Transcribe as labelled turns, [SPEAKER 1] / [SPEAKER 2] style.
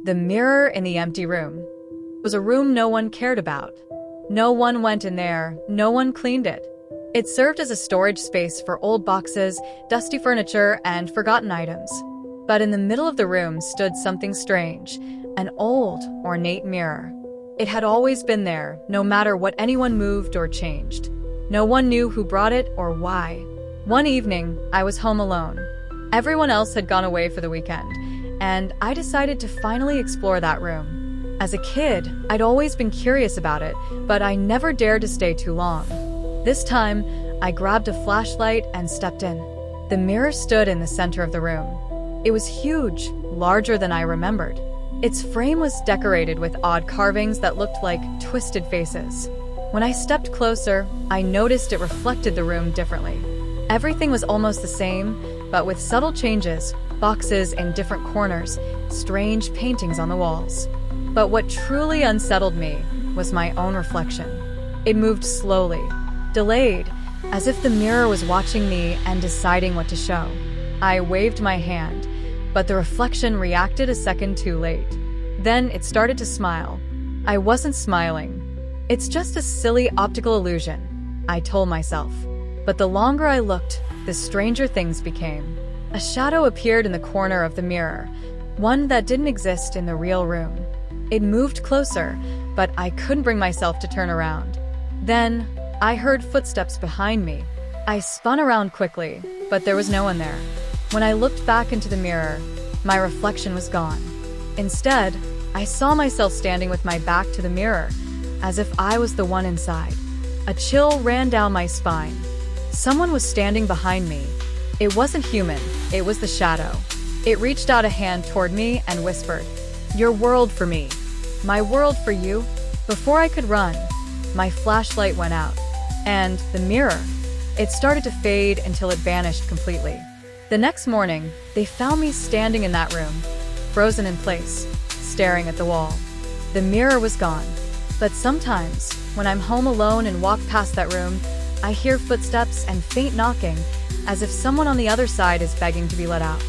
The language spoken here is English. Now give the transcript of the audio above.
[SPEAKER 1] The mirror in the empty room. It was a room no one cared about. No one went in there, no one cleaned it. It served as a storage space for old boxes, dusty furniture, and forgotten items. But in the middle of the room stood something strange, an old, ornate mirror. It had always been there, no matter what anyone moved or changed. No one knew who brought it or why. One evening, I was home alone. Everyone else had gone away for the weekend, and I decided to finally explore that room. As a kid, I'd always been curious about it, but I never dared to stay too long. This time, I grabbed a flashlight and stepped in. The mirror stood in the center of the room. It was huge, larger than I remembered. Its frame was decorated with odd carvings that looked like twisted faces. When I stepped closer, I noticed it reflected the room differently. Everything was almost the same, but with subtle changes, boxes in different corners, strange paintings on the walls. But what truly unsettled me was my own reflection. It moved slowly, delayed, as if the mirror was watching me and deciding what to show. I waved my hand, but the reflection reacted a second too late. Then it started to smile. I wasn't smiling. It's just a silly optical illusion, I told myself. But the longer I looked, the stranger things became. A shadow appeared in the corner of the mirror, one that didn't exist in the real room. It moved closer, but I couldn't bring myself to turn around. Then, I heard footsteps behind me. I spun around quickly, but there was no one there. When I looked back into the mirror, my reflection was gone. Instead, I saw myself standing with my back to the mirror, as if I was the one inside. A chill ran down my spine. Someone was standing behind me. It wasn't human, it was the shadow. It reached out a hand toward me and whispered, "Your world for me, my world for you." Before I could run, my flashlight went out, and the mirror, it started to fade until it vanished completely. The next morning, they found me standing in that room, frozen in place, staring at the wall. The mirror was gone, but sometimes, when I'm home alone and walk past that room, I hear footsteps and faint knocking, as if someone on the other side is begging to be let out.